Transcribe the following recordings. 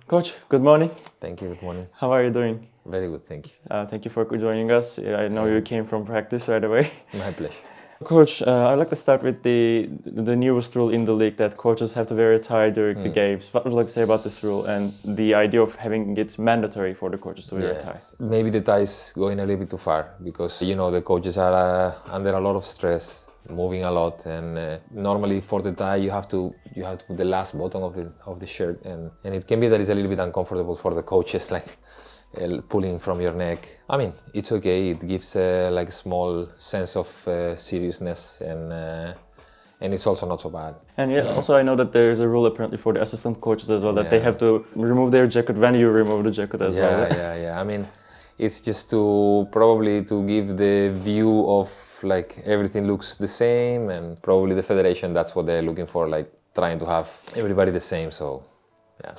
Coach, good morning. Thank you, good morning. How are you doing? Very good, thank you. Thank you for joining us. I know you came from practice right away. My pleasure. Coach, I'd like to start with the newest rule in the league that coaches have to wear a tie during the games. What would you like to say about this rule and the idea of having it mandatory for the coaches to wear a tie? Maybe the tie is going a little bit too far because, the coaches are under a lot of stress, moving a lot, and normally for the tie you have to put the last button of the shirt, and it can be that it's a little bit uncomfortable for the coaches, like pulling from your neck. I mean, it's okay. It gives like a small sense of seriousness, and it's also not so bad. And also I know that there is a rule apparently for the assistant coaches as well that they have to remove their jacket when you remove the jacket as well. Yeah. I mean, it's just to give the view of like everything looks the same, and probably the federation, that's what they're looking for, like trying to have everybody the same. So, yeah.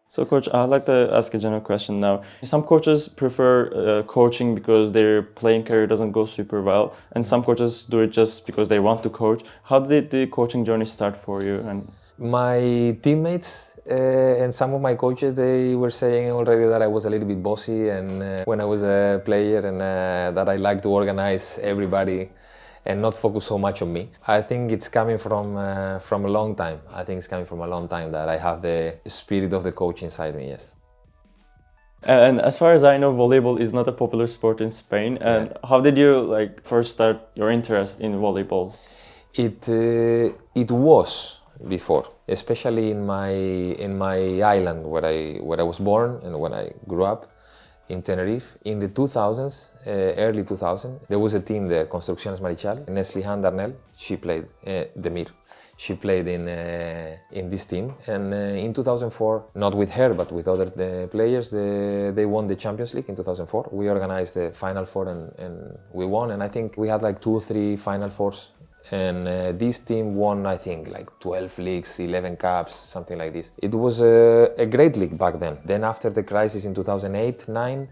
So, Coach, I'd like to ask a general question now. Some coaches prefer coaching because their playing career doesn't go super well, and some coaches do it just because they want to coach. How did the coaching journey start for you? And my teammates and some of my coaches, they were saying already that I was a little bit bossy, and when I was a player, and that I like to organize everybody and not focus so much on me. I think it's coming from a long time. I think it's coming from a long time that I have the spirit of the coach inside me, yes. And as far as I know, volleyball is not a popular sport in Spain. And how did you first start your interest in volleyball? It was before, especially in my island where I was born and when I grew up. In Tenerife, in the 2000s, early 2000s, there was a team there, Construcciones Marichal, Neslihan, she played, Demir. She played in this team, and in 2004, not with her, but with other players, they won the Champions League in 2004. We organized the Final Four and we won, and I think we had like 2 or 3 Final Fours. And this team won, I think, like 12 leagues, 11 cups, something like this. It was a great league back then. Then after the crisis in 2008-9,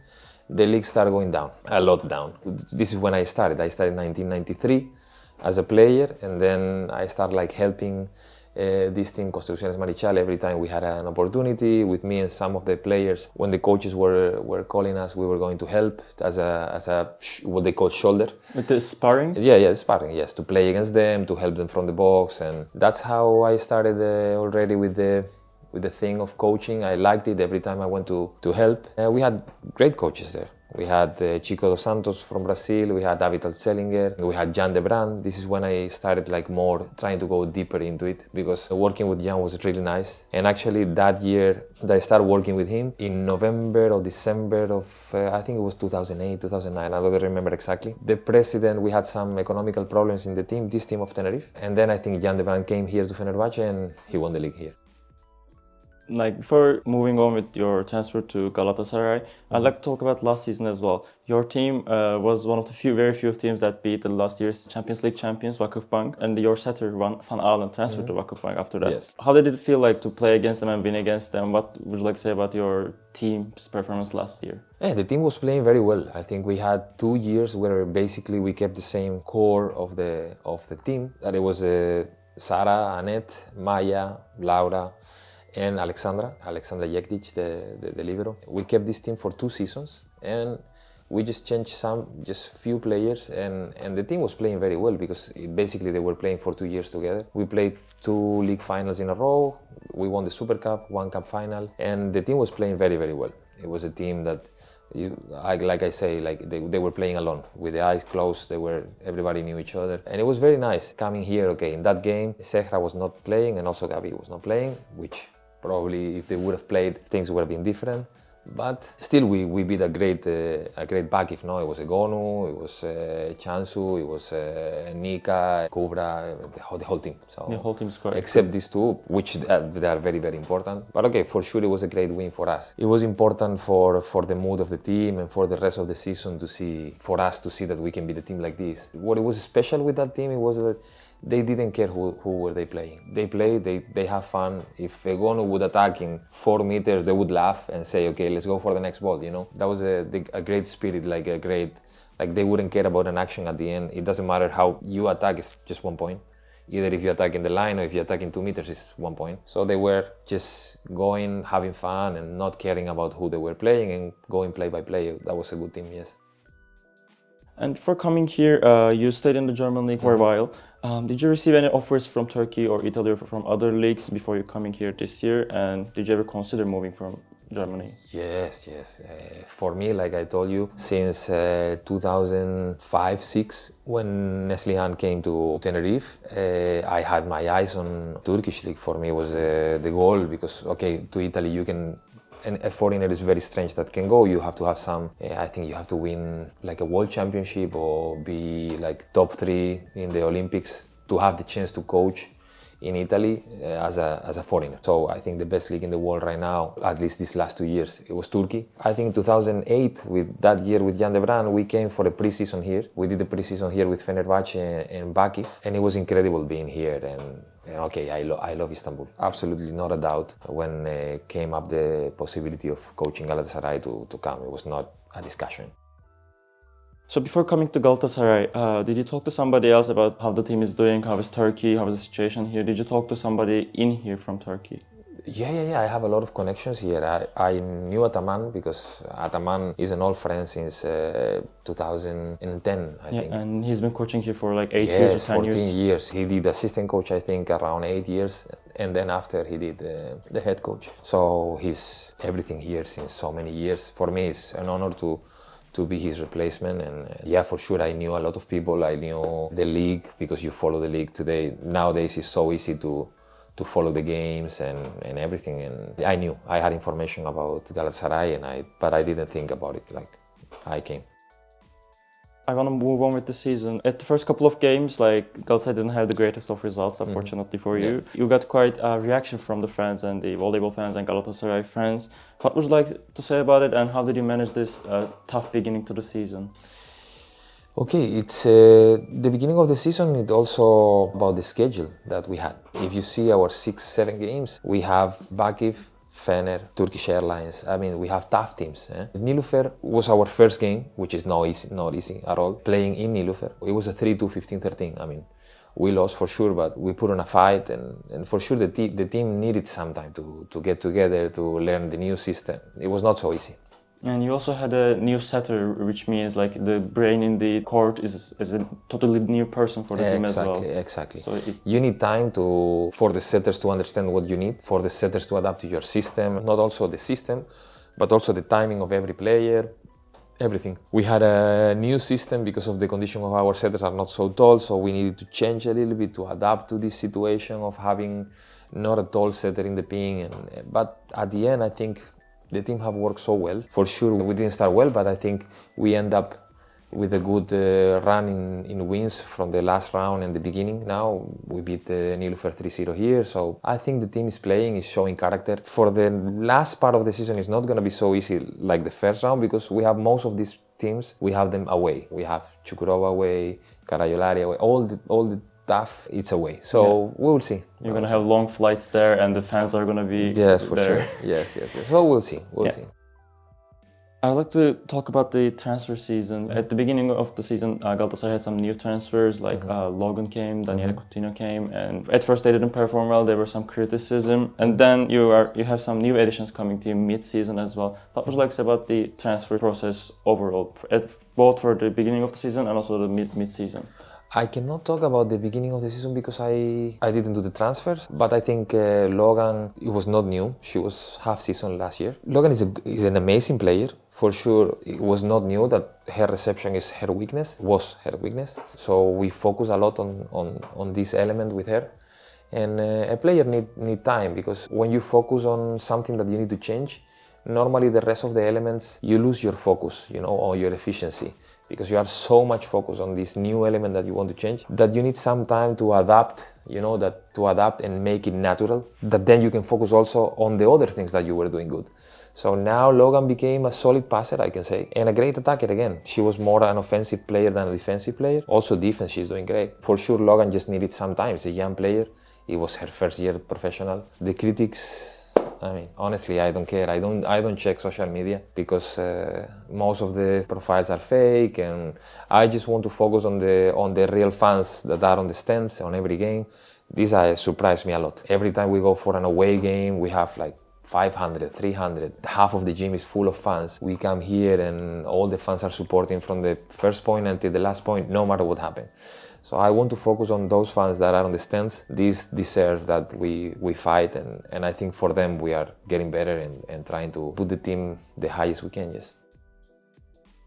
the league started going down, a lot down. This is when I started. I started in 1993 as a player, and then I started like helping this team, Construcciones Marichal, every time we had an opportunity with me and some of the players. When the coaches were calling us, we were going to help as a what they call shoulder. With the sparring? Yeah, sparring, yes, to play against them, to help them from the box, and that's how I started already with the thing of coaching. I liked it every time I went to help. We had great coaches there. We had Chico dos Santos from Brazil, we had David Altselinger, we had Jan de Brand. This is when I started like more trying to go deeper into it, because working with Jan was really nice. And actually that year that I started working with him, in November or December of, I think it was 2008, 2009, I don't remember exactly. The president, we had some economical problems in the team, this team of Tenerife. And then I think Jan de Brand came here to Fenerbahce and he won the league here. Before moving on with your transfer to Galatasaray, I'd like to talk about last season as well. Your team was one of the very few teams that beat the last year's Champions League champions, Vakıfbank, and your setter, Van Aalen, transferred to Vakıfbank after that. Yes. How did it feel like to play against them and win against them? What would you like to say about your team's performance last year? Yeah, the team was playing very well. I think we had 2 years where basically we kept the same core of the team. That it was Sara, Annette, Maya, Laura, and Alexandra Jektic, the libero. We kept this team for 2 seasons, and we just changed just few players, and the team was playing very well because basically they were playing for 2 years together. We played 2 league finals in a row. We won the Super Cup, 1 cup final, and the team was playing very, very well. It was a team that, they were playing alone with the eyes closed. Everybody knew each other, and it was very nice coming here. Okay, in that game, Sehra was not playing, and also Gabi was not playing, which probably if they would have played, things would have been different. But still, we beat a great back. If not, it was Egonu, it was Chansu, it was Nika, Kubra, the whole team. So the whole team is correct. Except these 2, which they are very, very important. But okay, for sure, it was a great win for us. It was important for the mood of the team and for the rest of the season for us to see that we can be the team like this. What was special with that team, it was that they didn't care who were they playing. They played, they have fun. If Egonu would attack in 4 meters, they would laugh and say, okay, let's go for the next ball, That was a great spirit, like they wouldn't care about an action at the end. It doesn't matter how you attack, it's just 1 point. Either if you attack in the line or if you attack in 2 meters, it's 1 point. So they were just going, having fun and not caring about who they were playing and going play by play. That was a good team, yes. And before coming here, you stayed in the German league for a while. Did you receive any offers from Turkey or Italy or from other leagues before you coming here this year? And did you ever consider moving from Germany? Yes. For me, like I told you, since 2005-6, when Neslihan came to Tenerife, I had my eyes on Turkish league. For me, was the goal because, okay, to Italy you can. And a foreigner is very strange that can go. You have to have some, I think you have to win like a world championship or be like top 3 in the Olympics to have the chance to coach in Italy as a foreigner. So I think the best league in the world right now, at least these last 2 years, it was Turkey. I think in 2008, with that year with Jan de Bruyne, we came for a pre-season here. We did the pre-season here with Fenerbahce and Bakif, and it was incredible being here. And okay, I love Istanbul. Absolutely not a doubt. When came up the possibility of coaching Galatasaray to come, it was not a discussion. So before coming to Galatasaray, did you talk to somebody else about how the team is doing, how is Turkey, how is the situation here? Did you talk to somebody in here from Turkey? Yeah. I have a lot of connections here. I knew Ataman because Ataman is an old friend since 2010, I think. And he's been coaching here for like 8 years or 10 years. 14 years. He did assistant coach, I think, around 8 years. And then after he did the head coach. So he's everything here since so many years. For me, it's an honor to be his replacement. And yeah, for sure, I knew a lot of people. I knew the league because you follow the league today. Nowadays, it's so easy to follow the games and everything. And I knew, I had information about Galatasaray, but I didn't think about it like I came. I want to move on with the season. At the first couple of games, like Galatasaray didn't have the greatest of results, unfortunately for you. You got quite a reaction from the fans and the volleyball fans and Galatasaray fans. What would you like to say about it, and how did you manage this tough beginning to the season? Okay, it's the beginning of the season. It's also about the schedule that we had. If you see our 6-7 games, we have Bakif, Fener, Turkish Airlines. I mean, we have tough teams. Nilüfer was our first game, which is not easy at all, playing in Nilüfer. It was a 3-2, 15-13. I mean, we lost for sure, but we put on a fight, and for sure the team needed some time to get together, to learn the new system. It was not so easy. And you also had a new setter, which means like the brain in the court is a totally new person for the team as well. Exactly. So you need time for the setters to understand what you need, for the setters to adapt to your system, not also the system, but also the timing of every player, everything. We had a new system because of the condition of our setters are not so tall, so we needed to change a little bit to adapt to this situation of having not a tall setter in the ping. But at the end, I think the team have worked so well. For sure, we didn't start well, but I think we end up with a good run in wins from the last round and the beginning. Now we beat Nilüfer 3-0 here, so I think the team is playing, is showing character. For the last part of the season, it's not going to be so easy like the first round because we have most of these teams, we have them away. We have Çukurova away, Karayolari away, all the stuff, it's away. So we will see. You're going to have long flights there and the fans are going to be Yes, for there. sure. Yes. So we'll see. We'll see. I'd like to talk about the transfer season. At the beginning of the season, Galatasaray had some new transfers, like Logan came, Daniele Coutinho came, and at first they didn't perform well. There was some criticism, and then you have some new additions coming to you mid-season as well. What would you like to say about the transfer process overall, both for the beginning of the season and also the mid-season? I cannot talk about the beginning of the season because I didn't do the transfers, but I think Logan, it was not new. She was half season last year. Logan is an amazing player. For sure, it was not new that her reception was her weakness. So we focus a lot on this element with her. And a player need time because when you focus on something that you need to change, normally the rest of the elements, you lose your focus, or your efficiency, because you are so much focused on this new element that you want to change that you need some time to adapt, to adapt and make it natural, that then you can focus also on the other things that you were doing good. So now Logan became a solid passer, I can say, and a great attacker again. She was more an offensive player than a defensive player. Also defense, she's doing great. For sure, Logan just needed some time. It's a young player. It was her first year professional. The critics, I mean, honestly, I don't care. I don't check social media because most of the profiles are fake, and I just want to focus on the real fans that are on the stands on every game. This surprised me a lot. Every time we go for an away game, we have like 500, 300. Half of the gym is full of fans. We come here and all the fans are supporting from the first point until the last point, no matter what happens. So I want to focus on those fans that are on the stands. These deserve that we fight, and I think for them we are getting better and trying to put the team the highest we can, yes.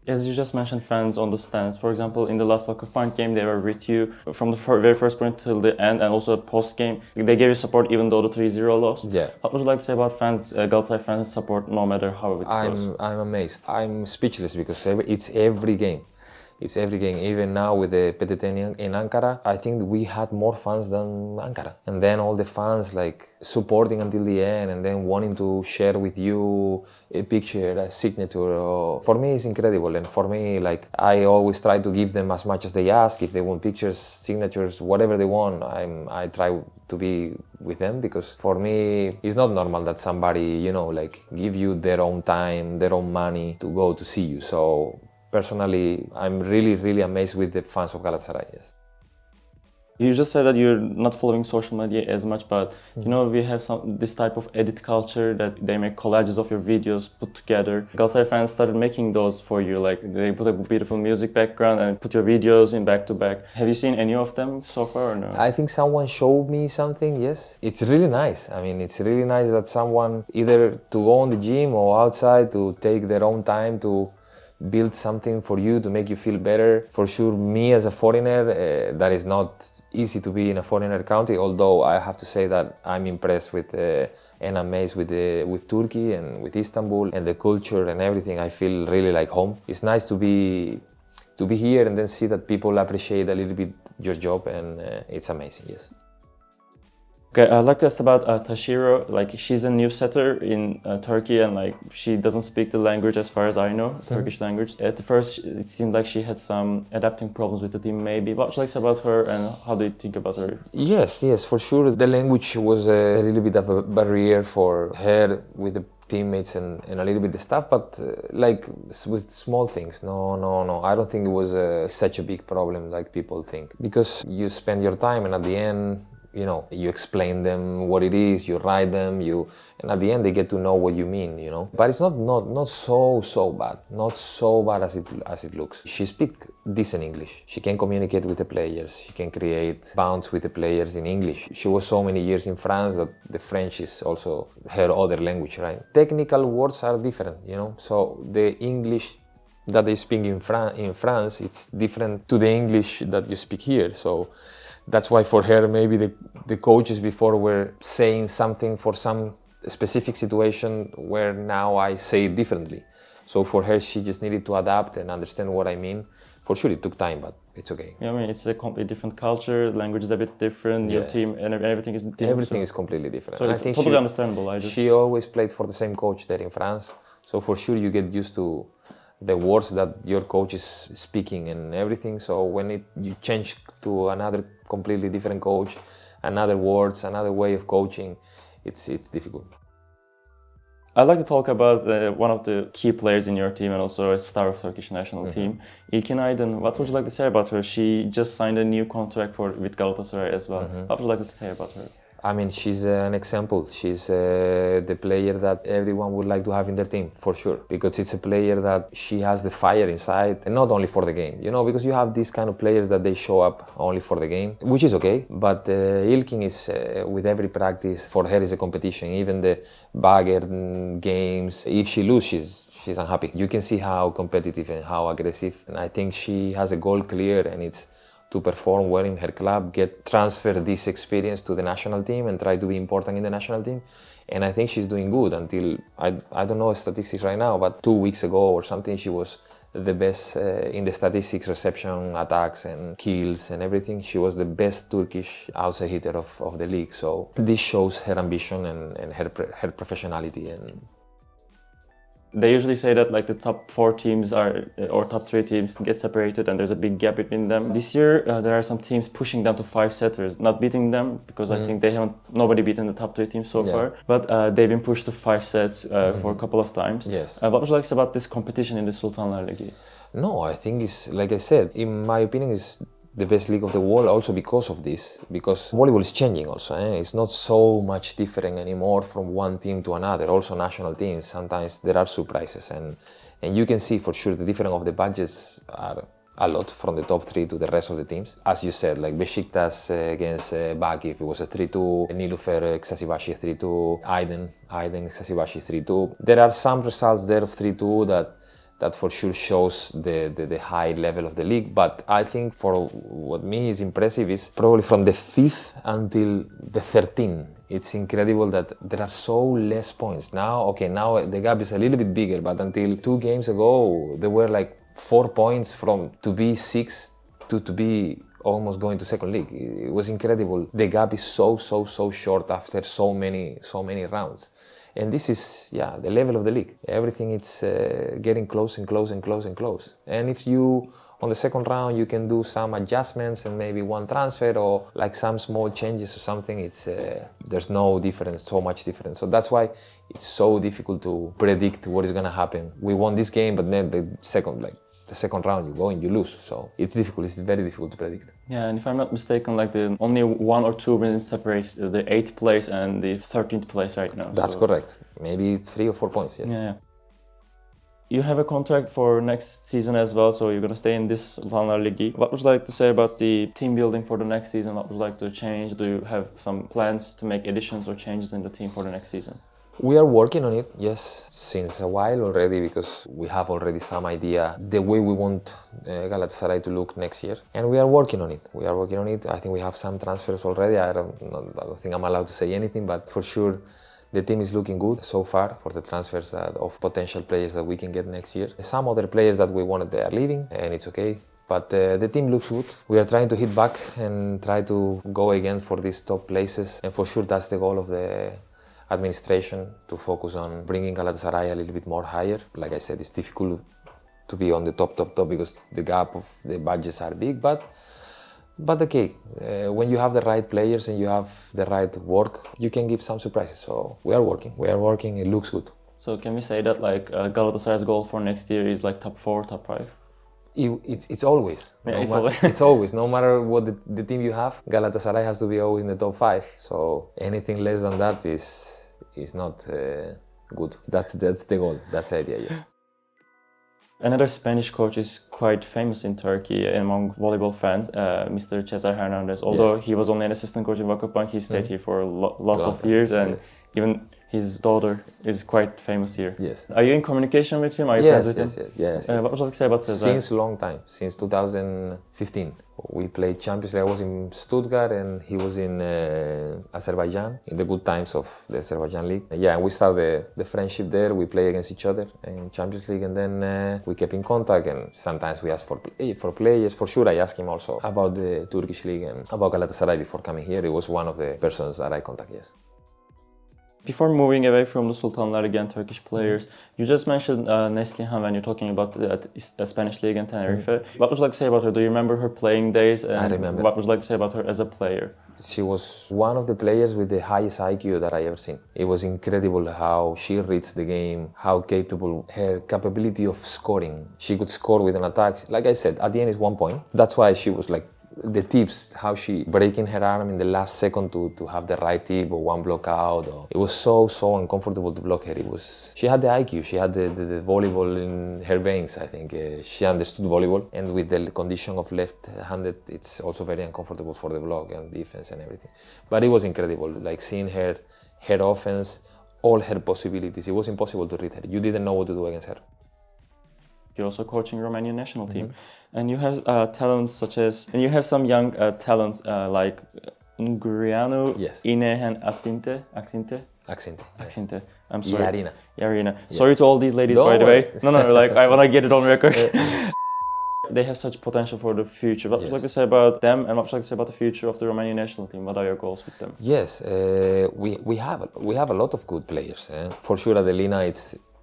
As you just mentioned, fans on the stands. For example, in the last Vakıf Bank game, they were with you from the very first point till the end, and also post-game. They gave you support even though the 3-0 lost. Yeah. What would you like to say about fans, Galatasaray fans support no matter how it goes? I'm amazed. I'm speechless because it's every game. It's every game. Even now with the PTT in Ankara, I think we had more fans than Ankara. And then all the fans like supporting until the end and then wanting to share with you a picture, a signature. For me, it's incredible. And for me, like I always try to give them as much as they ask. If they want pictures, signatures, whatever they want, I try to be with them, because for me, it's not normal that somebody, like give you their own time, their own money to go to see you. So personally, I'm really, really amazed with the fans of Galatasaray, yes. You just said that you're not following social media as much, but we have this type of edit culture that they make collages of your videos put together. Galatasaray fans started making those for you, like they put a beautiful music background and put your videos in back to back. Have you seen any of them so far or no? I think someone showed me something, yes. It's really nice. I mean, it's really nice that someone either to go on the gym or outside to take their own time to build something for you to make you feel better. For sure, me as a foreigner, that is not easy to be in a foreigner country, although I have to say that I'm impressed with and amazed with Turkey and with Istanbul and the culture and everything. I feel really like home. It's nice to be here and then see that people appreciate a little bit your job, and it's amazing, yes. Okay, I'd like to ask about Tashiro. Like, she's a new setter in Turkey, and like she doesn't speak the language as far as I know, Turkish language. At the first, it seemed like she had some adapting problems with the team. Maybe what would you like to say about her, and how do you think about her? Yes, for sure. The language was a little bit of a barrier for her with the teammates and a little bit the staff, but like with small things. No. I don't think it was such a big problem like people think, because you spend your time and at the end, you explain them what it is, you write them, and at the end they get to know what you mean, But it's not so bad, not so bad as it looks. She speaks decent English. She can communicate with the players. She can create bonds with the players in English. She was so many years in France that the French is also her other language, right? Technical words are different, So the English that they speak in France, it's different to the English that you speak here. So that's why for her, maybe the coaches before were saying something for some specific situation where now I say it differently. So for her, she just needed to adapt and understand what I mean. For sure, it took time, but it's okay. Yeah, I mean, it's a completely different culture. The language is a bit different. Your team and everything is different. Everything is completely different. So it's totally understandable. She always played for the same coach there in France. So for sure, you get used to the words that your coach is speaking and everything. So when you change to another completely different coach, another words, another way of coaching, it's difficult. I'd like to talk about one of the key players in your team and also a star of Turkish national team, İlkin Aydın. What would you like to say about her? She just signed a new contract with Galatasaray as well. What would you like to say about her? I mean, she's an example. She's the player that everyone would like to have in their team, for sure. Because it's a player that she has the fire inside, and not only for the game. Because you have these kind of players that they show up only for the game, which is okay. But İlkin is, with every practice, for her is a competition. Even the bagger games, if she loses, she's unhappy. You can see how competitive and how aggressive. And I think she has a goal clear, and it's to perform well in her club, transfer this experience to the national team and try to be important in the national team. And I think she's doing good until, I don't know statistics right now, but 2 weeks ago or something, she was the best in the statistics, reception, attacks and kills and everything. She was the best Turkish outside hitter of the league. So this shows her ambition and her professionality. And They usually say that like the top 4 teams are, or top 3 teams get separated and there's a big gap between them. This year there are some teams pushing them to 5 setters, not beating them because I think nobody beaten the top 3 teams so far, but they've been pushed to 5 sets for a couple of times. Yes. What would you like to say about this competition in the Sultanları? No, I think it's, like I said, in my opinion, it's the best league of the world also because of this, because volleyball is changing also. It's not so much different anymore from one team to another, also national teams. Sometimes there are surprises and you can see for sure the difference of the budgets are a lot from the top 3 to the rest of the teams. As you said, like Besiktas against Bakif, it was a 3-2, Nilufer Xasibashi 3-2, Aydın Xasibashi 3-2. There are some results there of 3-2 that for sure shows the high level of the league. But I think for what me is impressive is probably from the 5th until the 13th. It's incredible that there are so less points. Now the gap is a little bit bigger, but until 2 games ago, there were like 4 points from to be 6 to be almost going to second league. It was incredible. The gap is so short after so many rounds. And this is, the level of the league. Everything it's getting close and close and close and close. And if you, on the second round, you can do some adjustments and maybe one transfer or like some small changes or something, it's there's no difference, so much difference. So that's why it's so difficult to predict what is gonna happen. We won this game, but then the second round you go and you lose. So it's difficult, it's very difficult to predict. Yeah, and if I'm not mistaken, like the only 1 or 2 wins separate the 8th place and the 13th place right now. That's correct. Maybe 3 or 4 points, yes. Yeah. You have a contract for next season as well, so you're going to stay in this Sultanları Ligi. What would you like to say about the team building for the next season? What would you like to change? Do you have some plans to make additions or changes in the team for the next season? We are working on it, yes, since a while already, because we have already some idea the way we want Galatasaray to look next year, and we are working on it. I think we have some transfers already. I don't think I'm allowed to say anything, but for sure the team is looking good so far for the transfers of potential players that we can get next year. Some other players that we wanted, they are leaving, and it's okay. But the team looks good. We are trying to hit back and try to go again for these top places, and for sure that's the goal of the administration, to focus on bringing Galatasaray a little bit more higher. Like I said, it's difficult to be on the top because the gap of the budgets are big, but okay, when you have the right players and you have the right work, you can give some surprises. So we are working, it looks good. So can we say that like Galatasaray's goal for next year is like top 4, top 5? It's always. It's always. No matter what the team you have, Galatasaray has to be always in the top 5. So anything less than that is not good. That's the goal. That's the idea, yes. Another Spanish coach is quite famous in Turkey among volleyball fans, Mr. César Hernández. Although he was only an assistant coach in Vakıfbank, he stayed here for lots of years, and even his daughter is quite famous here. Yes. Are you in communication with him? Are you friends with him? Yes. What would you like to say about César? Since a long time, since 2015. We played Champions League. I was in Stuttgart and he was in Azerbaijan, in the good times of the Azerbaijan League. Yeah, and we started the friendship there. We play against each other in Champions League, and then we kept in contact, and sometimes we asked for players. For sure, I asked him also about the Turkish League and about Galatasaray before coming here. It was one of the persons that I contacted, yes. Before moving away from the Sultanları again, Turkish players, you just mentioned Neslihan when you're talking about the Spanish League and Tenerife. What would you like to say about her? Do you remember her playing days? And I remember. What would you like to say about her as a player? She was one of the players with the highest IQ that I ever seen. It was incredible how she reads the game, how capable, her capability of scoring. She could score with an attack. Like I said, at the end it's 1 point. That's why she was like, the tips, how she breaking her arm in the last second to have the right tip or one block out. It was so uncomfortable to block her. She had the IQ, she had the volleyball in her veins, I think. She understood volleyball, and with the condition of left-handed, it's also very uncomfortable for the block and defense and everything. But it was incredible, like seeing her offense, all her possibilities. It was impossible to read her. You didn't know what to do against her. You're also coaching Romanian national team, and you have talents such as, and you have some young talents like Ngurianu, yes. Ine, and Accinte. I'm sorry. Yarina. Yes. Sorry to all these ladies, by the way. No, like I want to get it on record. They have such potential for the future. What would you like to say about them, and what would you like to say about the future of the Romanian national team? What are your goals with them? Yes, we have a lot of good players. For sure, Adelina,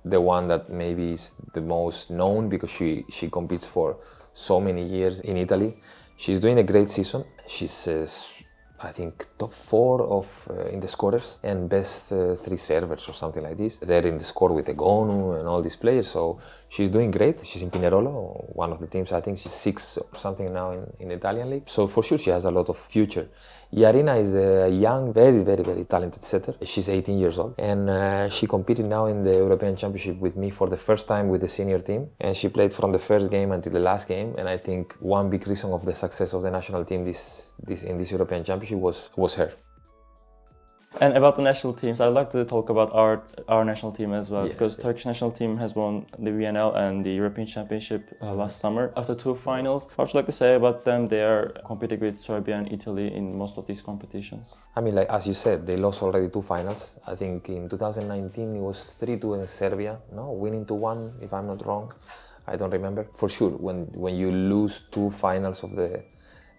the one that maybe is the most known because she competes for so many years in Italy. She's doing a great season. She's I think top 4 in the scorers and best 3 servers or something like this. They're in the score with Egonu and all these players, so she's doing great. She's in Pinerolo, one of the teams. I think she's 6 or something now in the Italian league. So for sure she has a lot of future. Yarina is a young, very, very, very talented setter. She's 18 years old and she competed now in the European Championship with me for the first time with the senior team. And she played from the first game until the last game. And I think one big reason of the success of the national team in this European Championship was her. And about the national teams, I'd like to talk about our national team as well, Yes, because yes. Turkish national team has won the VNL and the European Championship last summer after 2 finals. What would you like to say about them? They are competing with Serbia and Italy in most of these competitions. I mean, like as you said, they lost already 2 finals. I think in 2019 it was 3-2 against Serbia, no, winning 2-1 if I'm not wrong. I don't remember. For sure, when you lose 2 finals of the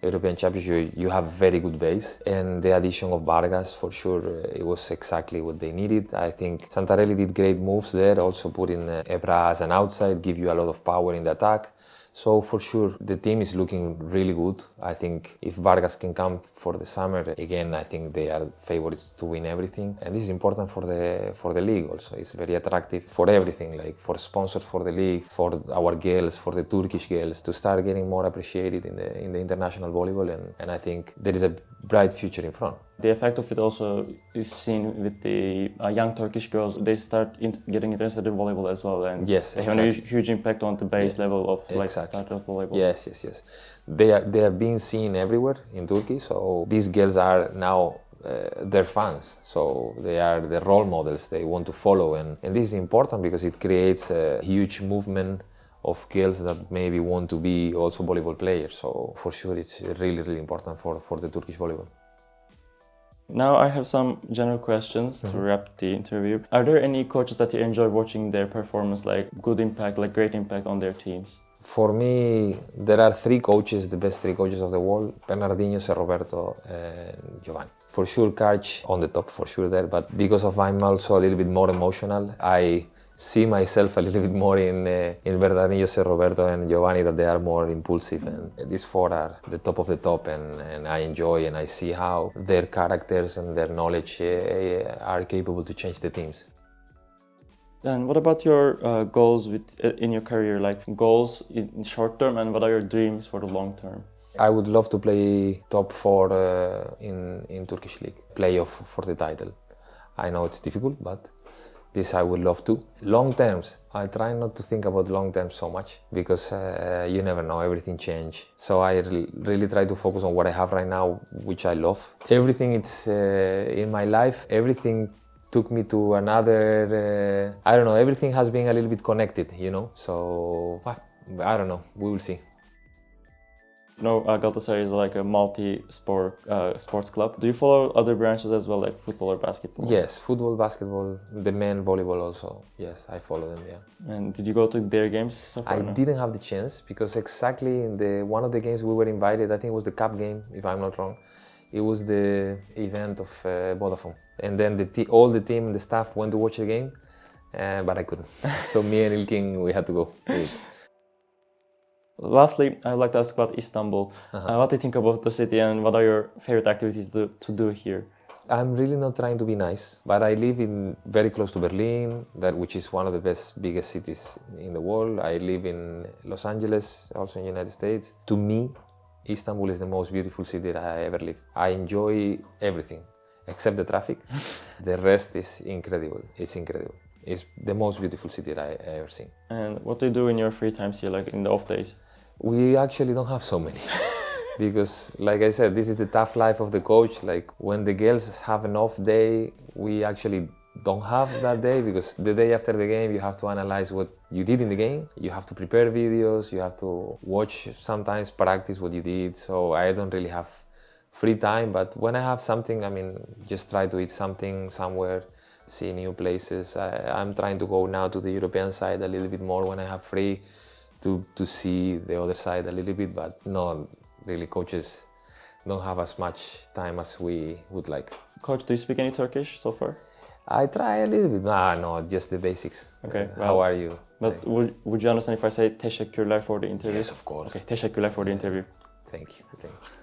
European Championship, you have very good base, and the addition of Vargas, for sure, it was exactly what they needed. I think Santarelli did great moves there, also put in Ebrar'ı as an outside, give you a lot of power in the attack. So for sure, the team is looking really good. I think if Vargas can come for the summer, again, I think they are favorites to win everything. And this is important for the league also. It's very attractive for everything, like for sponsors for the league, for our girls, for the Turkish girls, to start getting more appreciated in the international volleyball. And I think there is a bright future in front. The effect of it also is seen with the young Turkish girls. They start getting interested in volleyball as well, and yes, they have a huge impact on the base level of start of volleyball. Yes. They are being seen everywhere in Turkey. So these girls are now their fans. So they are the role models they want to follow, and this is important because it creates a huge movement of girls that maybe want to be also volleyball players. So for sure, it's really, really important for the Turkish volleyball. Now I have some general questions to wrap the interview. Are there any coaches that you enjoy watching their performance, like good impact, like great impact on their teams? For me, there are 3 coaches, the best 3 coaches of the world: Bernardinho, Roberto, and Giovanni. For sure, Karch on the top, for sure there, but because of I'm also a little bit more emotional, I see myself a little bit more in Bernardinho, Roberto, and Giovanni, that they are more impulsive, and these 4 are the top of the top, and I enjoy and I see how their characters and their knowledge are capable to change the teams. And what about your goals in your career, like goals in short term, and what are your dreams for the long term? I would love to play top 4 in Turkish league, playoff for the title. I know it's difficult, but this I would love to. Long terms, I try not to think about long term so much because you never know, everything changes. So I really try to focus on what I have right now, which I love. Everything it's in my life, everything took me to another, I don't know, everything has been a little bit connected, you know? So, I don't know, we will see. No, Galatasaray is like a multi-sport sports club. Do you follow other branches as well, like football or basketball? Yes, football, basketball, the men volleyball also. Yes, I follow them, yeah. And did you go to their games so far? I didn't have the chance because exactly in one of the games we were invited, I think it was the cup game, if I'm not wrong. It was the event of Vodafone. And then all the team and the staff went to watch the game, but I couldn't. So me and Ilkin, we had to go. Lastly, I'd like to ask about Istanbul. What do you think about the city, and what are your favorite activities to do here? I'm really not trying to be nice, but I live very close to Berlin, which is one of the biggest cities in the world. I live in Los Angeles, also in the United States. To me, Istanbul is the most beautiful city that I ever lived. I enjoy everything, except the traffic. The rest is incredible. It's incredible. It's the most beautiful city that I ever seen. And what do you do in your free times here, like in the off days? We actually don't have so many. Because, like I said, this is the tough life of the coach. Like, when the girls have an off day, we actually don't have that day, because the day after the game, you have to analyze what you did in the game. You have to prepare videos, you have to watch, sometimes practice what you did. So I don't really have free time, but when I have something, I mean, just try to eat something somewhere, see new places. I'm trying to go now to the European side a little bit more when I have free, to see the other side a little bit, but no, really, coaches don't have as much time as we would like. Coach, do you speak any Turkish so far? I try a little bit. No, just the basics. Okay, How well, are you? But would you understand if I say teşekkürler for the interview? Yes, of course. Okay, teşekkürler for the interview. Thank you. Thank you.